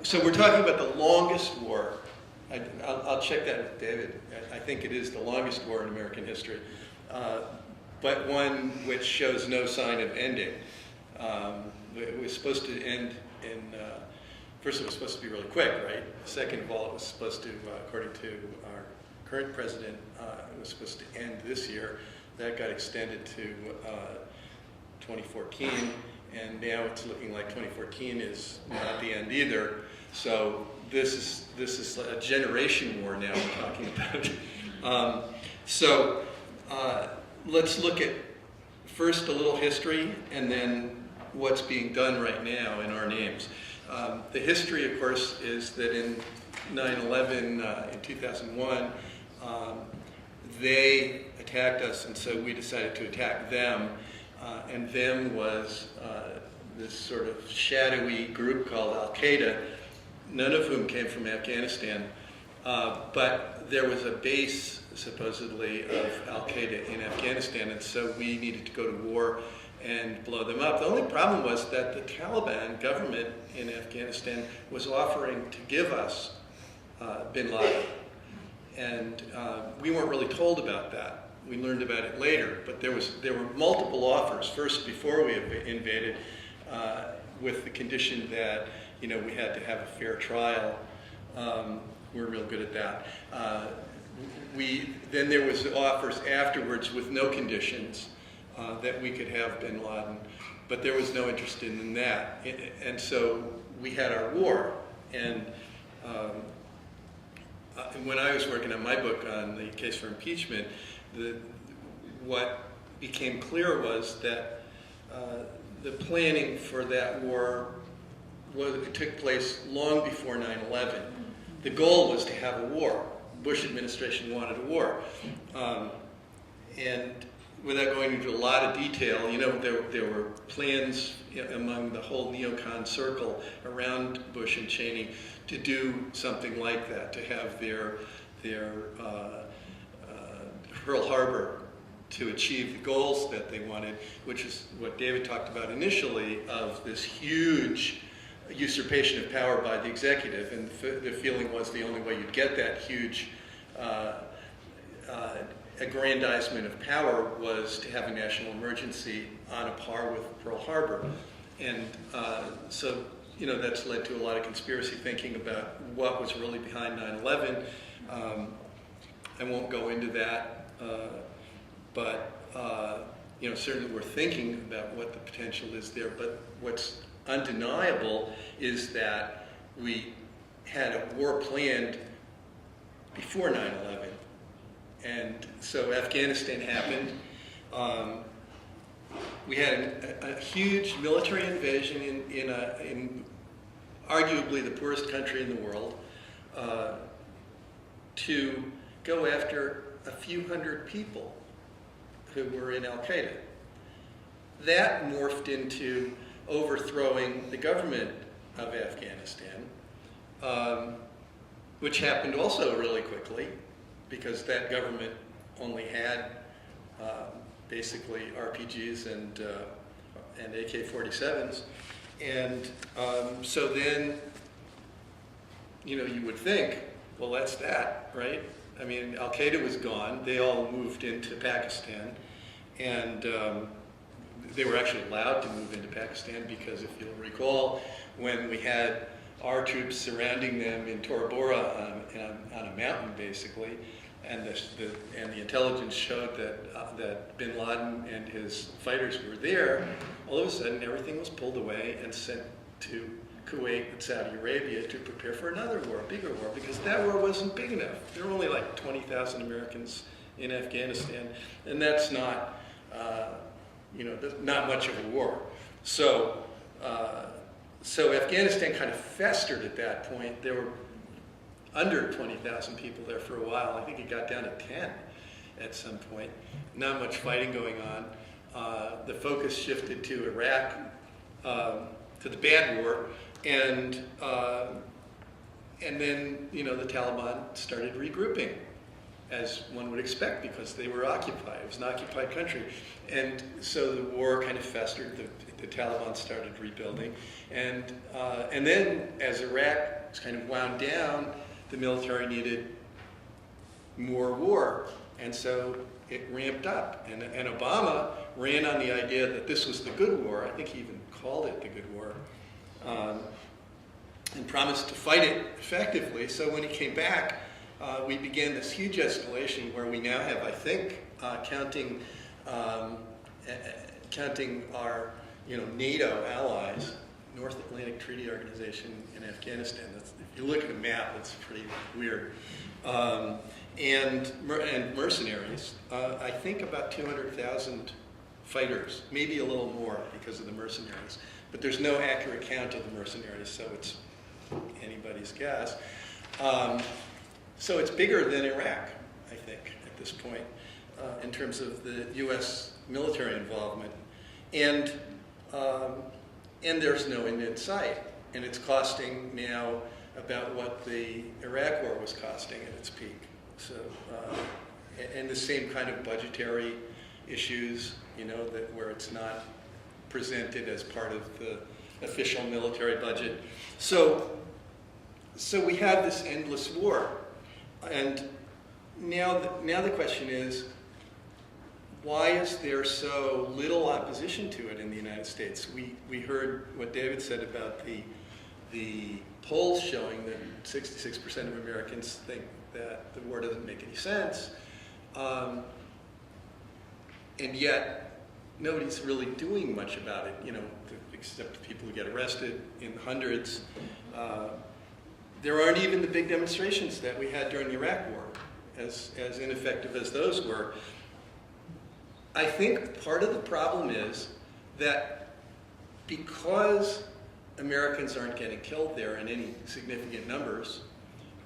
So we're talking about the longest war. I'll check that with David. I think it is the longest war in American history, but one which shows no sign of ending. It was supposed to end in, first it was supposed to be really quick, right? Second of all, it was supposed to, according to our current president, it was supposed to end this year. That got extended to 2014, and now it's looking like 2014 is not the end either. So this is a generation war now we're talking about. Let's look at first a little history and then what's being done right now in our names. The history, of course, is that in 9/11 in 2001, they attacked us, and so we decided to attack them. And them was this sort of shadowy group called Al-Qaeda, none of whom came from Afghanistan, but there was a base, supposedly, of Al-Qaeda in Afghanistan, and so we needed to go to war and blow them up. The only problem was that the Taliban government in Afghanistan was offering to give us bin Laden, and we weren't really told about that. We learned about it later, but there were multiple offers. First, before we invaded, with the condition that we had to have a fair trial. We're real good at that. Then there was offers afterwards with no conditions that we could have bin Laden, but there was no interest in that, and so we had our war. And when I was working on my book on the case for impeachment, what became clear was that the planning for that war took place long before 9/11. The goal was to have a war. Bush administration wanted a war. And without going into a lot of detail, there were plans among the whole neocon circle around Bush and Cheney to do something like that, to have their Pearl Harbor, to achieve the goals that they wanted, which is what David talked about initially, of this huge usurpation of power by the executive. And the feeling was the only way you'd get that huge aggrandizement of power was to have a national emergency on a par with Pearl Harbor. And so that's led to a lot of conspiracy thinking about what was really behind 9/11. I won't go into that, but certainly we're thinking about what the potential is there. But what's undeniable is that we had a war planned before 9/11. And so Afghanistan happened. We had a huge military invasion in arguably the poorest country in the world, to go after a few hundred people who were in Al-Qaeda. That morphed into overthrowing the government of Afghanistan, which happened also really quickly, because that government only had basically RPGs and AK-47s. And so then, you would think, well, that's that, right? I mean, Al-Qaeda was gone. They all moved into Pakistan. And they were actually allowed to move into Pakistan because, if you'll recall, when we had our troops surrounding them in Tora Bora on a mountain, basically, and the intelligence showed that bin Laden and his fighters were there, all of a sudden everything was pulled away and sent to Kuwait and Saudi Arabia to prepare for another war, a bigger war, because that war wasn't big enough. There were only like 20,000 Americans in Afghanistan, and that's not, not much of a war. So Afghanistan kind of festered at that point. There were under 20,000 people there for a while. I think it got down to 10 at some point. Not much fighting going on. The focus shifted to Iraq, to the bad war, and then the Taliban started regrouping as one would expect, because they were occupied. It was an occupied country. And so the war kind of festered. The Taliban started rebuilding. And then as Iraq was kind of wound down, the military needed more war. And so it ramped up. And Obama ran on the idea that this was the good war. I think he even called it the good war. And promised to fight it effectively. So when he came back, we began this huge escalation where we now have, I think, counting our NATO allies, North Atlantic Treaty Organization in Afghanistan. If you look at a map, it's pretty weird. And mercenaries. I think about 200,000 fighters, maybe a little more because of the mercenaries. But there's no accurate count of the mercenaries, so it's anybody's guess. So it's bigger than Iraq, I think, at this point, in terms of the U.S. military involvement. And there's no end in sight. And it's costing now about what the Iraq war was costing at its peak. So, and the same kind of budgetary issues, where it's not presented as part of the official military budget. So we have this endless war. And now the question is, why is there so little opposition to it in the United States? We heard what David said about the polls showing that 66% of Americans think that the war doesn't make any sense. And yet, nobody's really doing much about it, except people who get arrested in the hundreds. There aren't even the big demonstrations that we had during the Iraq War, as ineffective as those were. I think part of the problem is that because Americans aren't getting killed there in any significant numbers,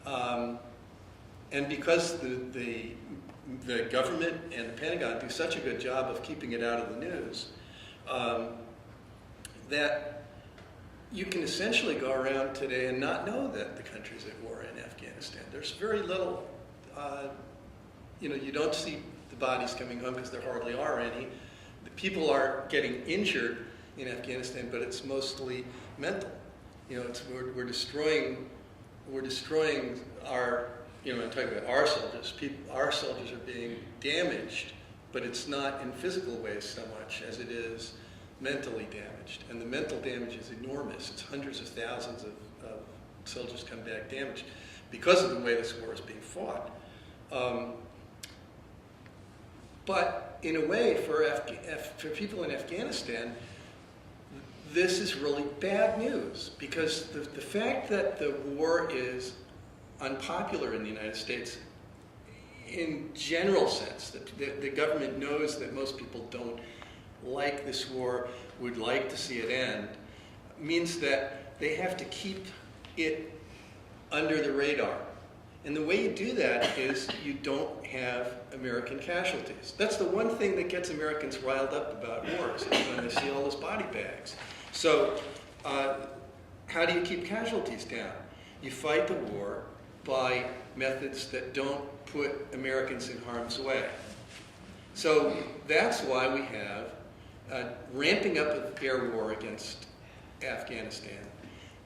and because the government and the Pentagon do such a good job of keeping it out of the news, that you can essentially go around today and not know that the country's at war in Afghanistan. There's very little, you don't see the bodies coming home because there hardly are any. The people are getting injured in Afghanistan, but it's mostly mental. We're destroying our, I'm talking about our soldiers. Our soldiers are being damaged, but it's not in physical ways so much as it is mentally damaged. And the mental damage is enormous. It's hundreds of thousands of soldiers come back damaged because of the way this war is being fought. But in a way, for people in Afghanistan, this is really bad news, because the fact that the war is unpopular in the United States, in general sense, that the government knows that most people don't like this war, would like to see it end, means that they have to keep it under the radar. And the way you do that is you don't have American casualties. That's the one thing that gets Americans riled up about wars, is when they see all those body bags. So how do you keep casualties down? You fight the war by methods that don't put Americans in harm's way. So that's why we have a ramping up of air war against Afghanistan,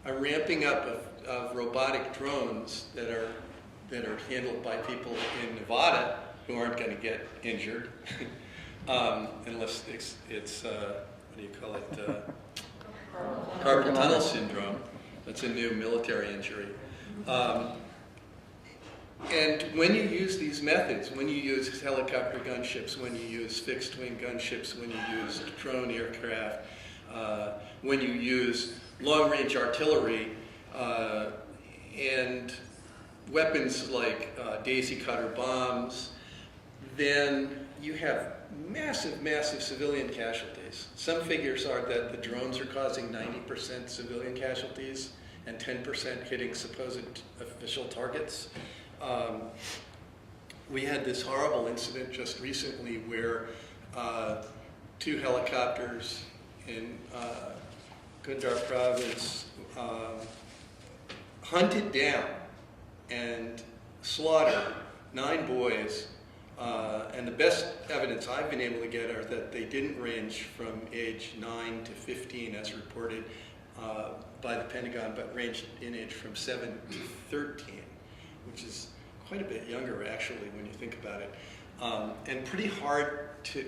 a ramping up of robotic drones that are handled by people in Nevada who aren't going to get injured, unless it's what do you call it? Carpal tunnel syndrome. That's a new military injury. And when you use these methods, when you use helicopter gunships, when you use fixed-wing gunships, when you use drone aircraft, when you use long-range artillery, and weapons like daisy cutter bombs, then you have massive, massive civilian casualties. Some figures are that the drones are causing 90% civilian casualties and 10% hitting supposed official targets. We had this horrible incident just recently where 2 helicopters in Gundar province hunted down and slaughtered 9 boys, and the best evidence I've been able to get are that they didn't range from age 9 to 15 as reported by the Pentagon, but ranged in age from 7 to 13, which is quite a bit younger actually when you think about it. And pretty hard to,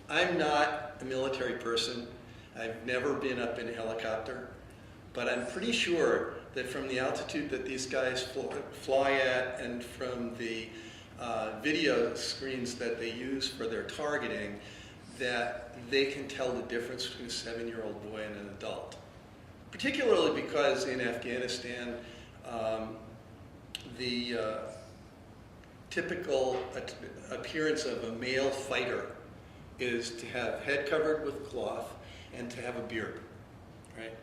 I'm not a military person. I've never been up in a helicopter, but I'm pretty sure that from the altitude that these guys fly at and from the video screens that they use for their targeting, that they can tell the difference between a 7-year-old boy and an adult. Particularly because in Afghanistan, the typical appearance of a male fighter is to have head covered with cloth and to have a beard, right?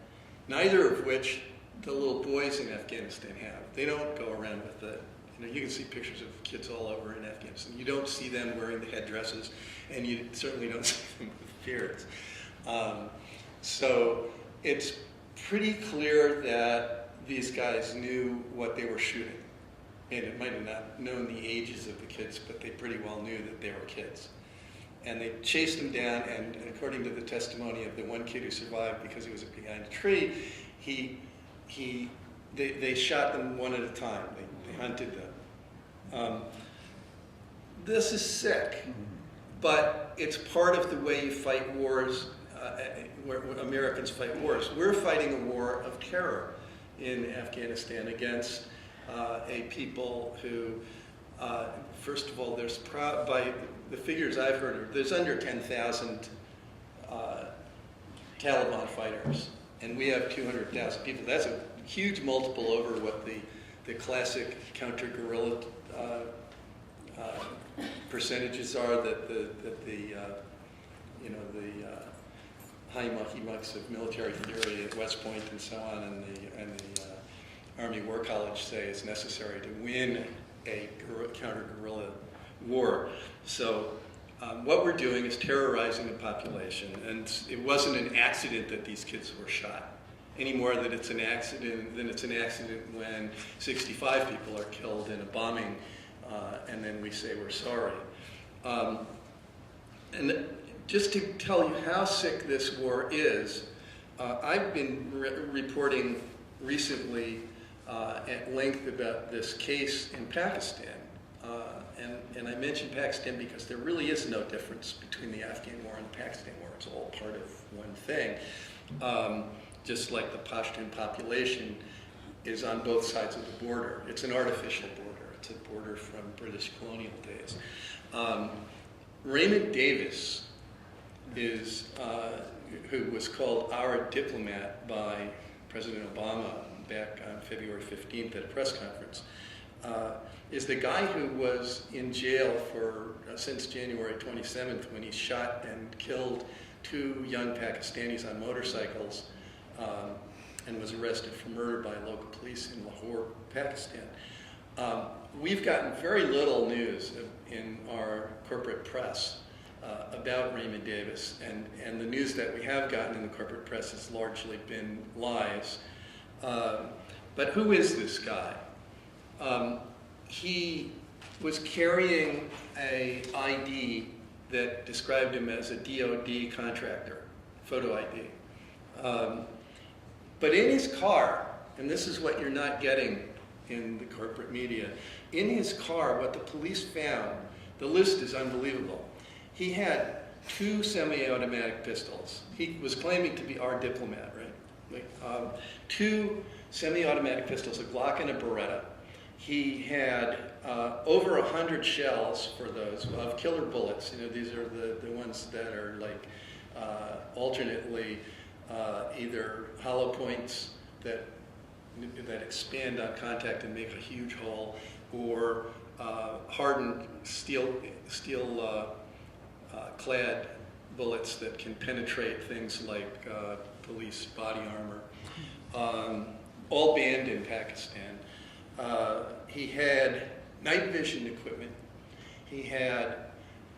Neither of which the little boys in Afghanistan have. They don't go around with the, you can see pictures of kids all over in Afghanistan. You don't see them wearing the headdresses, and you certainly don't see them with beards. So it's pretty clear that these guys knew what they were shooting. And it might have not known the ages of the kids, but they pretty well knew that they were kids. And they chased them down, and according to the testimony of the one kid who survived because he was behind a tree, they shot them one at a time. They hunted them. This is sick, but it's part of the way you fight wars, where Americans fight wars. We're fighting a war of terror in Afghanistan against a people who, first of all, there's by the figures I've heard, there's under 10,000 Taliban fighters, and we have 200,000 people. That's a huge multiple over what the classic counter-guerrilla percentages are that the high-mucky-mucks of military theory at West Point and so on, and the Army War College say is necessary to win a counter-guerrilla war. So what we're doing is terrorizing the population, and it wasn't an accident that these kids were shot, any more than it's an accident when 65 people are killed in a bombing, and then we say we're sorry. And just to tell you how sick this war is, I've been reporting recently at length about this case in Pakistan. And I mention Pakistan because there really is no difference between the Afghan war and the Pakistan war. It's all part of one thing. Just like the Pashtun population is on both sides of the border. It's an artificial border. It's a border from British colonial days. Raymond Davis is, who was called our diplomat by President Obama back on February 15th at a press conference, is the guy who was in jail for since January 27th when he shot and killed 2 young Pakistanis on motorcycles and was arrested for murder by local police in Lahore, Pakistan. We've gotten very little news in our corporate press about Raymond Davis, and the news that we have gotten in the corporate press has largely been lies. But who is this guy? He was carrying an ID that described him as a DOD contractor, photo ID. But in his car, and this is what you're not getting in the corporate media, in his car, what the police found, the list is unbelievable. He had 2 semi-automatic pistols. He was claiming to be our diplomat, right? 2 semi-automatic pistols, a Glock and a Beretta. He had over 100 shells for those of killer bullets. These are the ones that are like alternately either hollow points that expand on contact and make a huge hole, or hardened steel clad bullets that can penetrate things like police body armor, all banned in Pakistan. He had night vision equipment. He had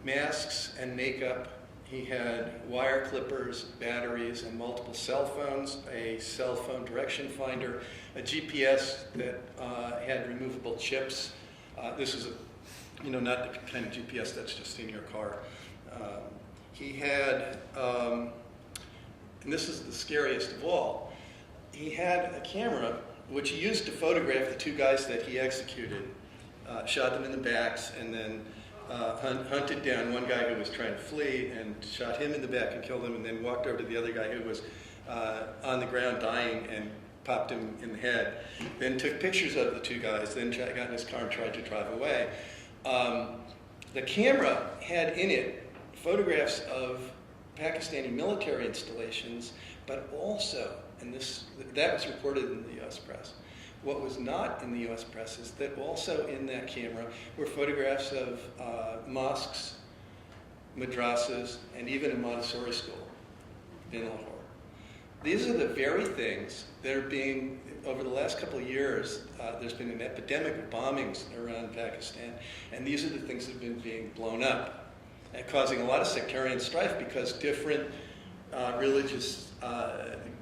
masks and makeup. He had wire clippers, batteries, and multiple cell phones, a cell phone direction finder, a GPS that had removable chips This is, not the kind of GPS that's just in your car. He had, and this is the scariest of all, he had a camera which he used to photograph the two guys that he executed, shot them in the backs, and then hunted down one guy who was trying to flee and shot him in the back and killed him, and then walked over to the other guy who was on the ground dying and popped him in the head. Then took pictures of the two guys, then got in his car and tried to drive away. The camera had in it photographs of Pakistani military installations, but also, and that was reported in the U.S. press. What was not in the U.S. press is that also in that camera were photographs of mosques, madrasas, and even a Montessori school in Lahore. These are the very things that are being, over the last couple of years, there's been an epidemic of bombings around Pakistan, and these are the things that have been being blown up, and causing a lot of sectarian strife because different religious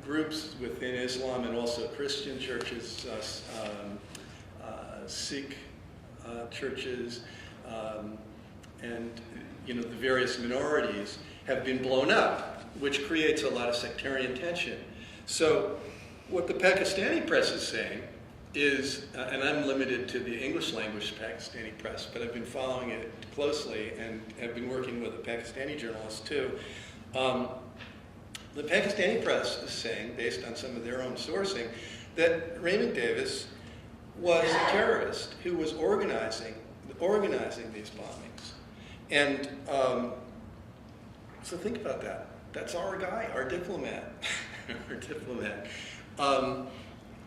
groups within Islam and also Christian churches, Sikh churches, and the various minorities have been blown up, which creates a lot of sectarian tension. So what the Pakistani press is saying is, and I'm limited to the English language Pakistani press, but I've been following it closely and have been working with a Pakistani journalist too. The Pakistani press is saying, based on some of their own sourcing, that Raymond Davis was a terrorist who was organizing these bombings. And so think about that. That's our guy, our diplomat. Our diplomat.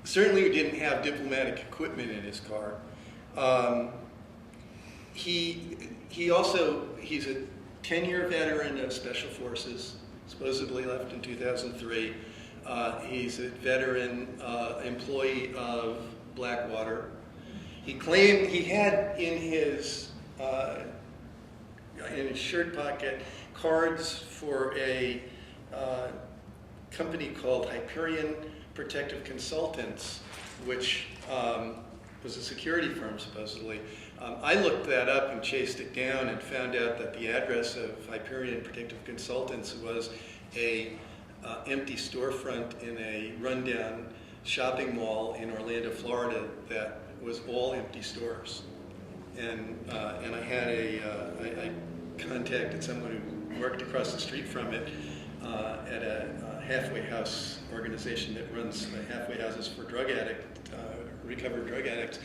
Certainly he didn't have diplomatic equipment in his car. He's a 10-year veteran of Special Forces, supposedly left in 2003. He's a veteran employee of Blackwater. He claimed he had in his shirt pocket cards for a company called Hyperion Protective Consultants, which was a security firm, supposedly. I looked that up and chased it down and found out that the address of Hyperion Protective Consultants was a empty storefront in a rundown shopping mall in Orlando, Florida that was all empty stores. And I contacted someone who worked across the street from it at a halfway house organization that runs halfway houses for recovered drug addicts,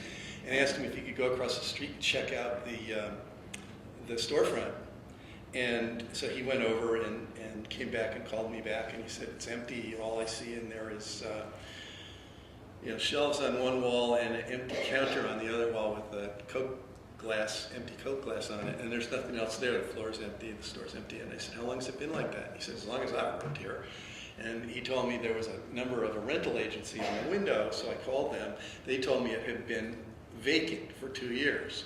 and asked him if he could go across the street and check out the storefront. And so he went over and came back and called me back, and he said, it's empty. All I see in there is shelves on one wall and an empty counter on the other wall with a empty Coke glass on it, and there's nothing else there. The floor's empty, the store's empty. And I said, how long has it been like that? He said, as long as I've worked here. And he told me there was a number of a rental agency on the window, so I called them. They told me it had been vacant for 2 years.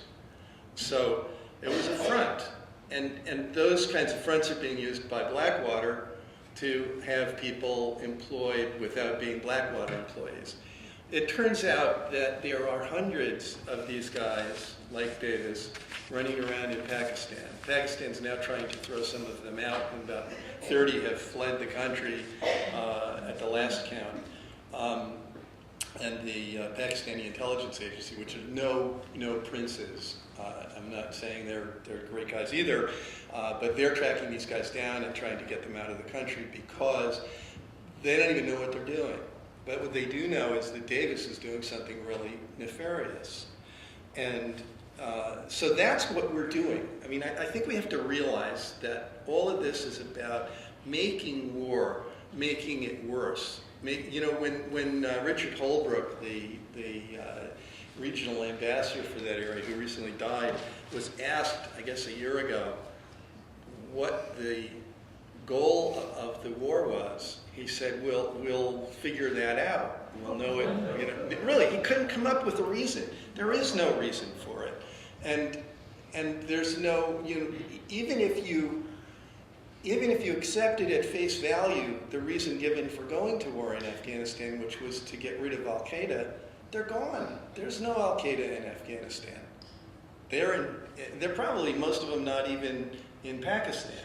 So it was a front. And those kinds of fronts are being used by Blackwater to have people employed without being Blackwater employees. It turns out that there are hundreds of these guys, like Davis, running around in Pakistan. Pakistan's now trying to throw some of them out, and about 30 have fled the country at the last count. And the Pakistani intelligence agency, which are no princes. I'm not saying they're great guys either, but they're tracking these guys down and trying to get them out of the country because they don't even know what they're doing. But what they do know is that Davis is doing something really nefarious. And so that's what we're doing. I mean, I think we have to realize that all of this is about making war, making it worse. When Richard Holbrooke, the regional ambassador for that area, who recently died, was asked, I guess a year ago, what the goal of the war was, he said, we'll figure that out. We'll know it. Really, he couldn't come up with a reason. There is no reason for it. And there's no, even if you accepted at face value the reason given for going to war in Afghanistan, which was to get rid of Al-Qaeda, they're gone. There's no Al-Qaeda in Afghanistan. they're probably, most of them not even in Pakistan.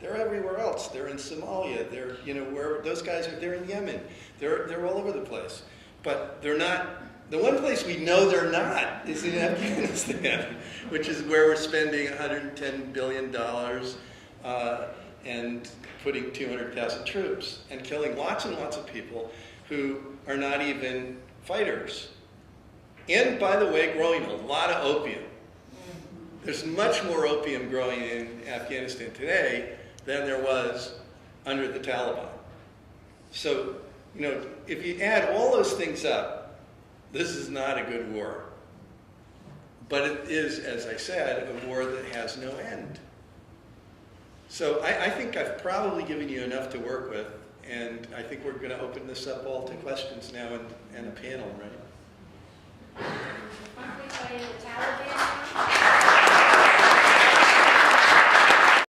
They're everywhere else. They're in Somalia. They're, you know, where those guys are, they're in Yemen. They're all over the place. But they're not, the one place we know they're not is in Afghanistan, which is where we're spending $110 billion and putting 200,000 troops and killing lots and lots of people who are not even fighters. And, by the way, growing a lot of opium. There's much more opium growing in Afghanistan today than there was under the Taliban. So, you know, if you add all those things up, this is not a good war. But it is, as I said, a war that has no end. So I think I've probably given you enough to work with, and I think we're going to open this up all to questions now and a panel, right? Aren't we fighting the Taliban?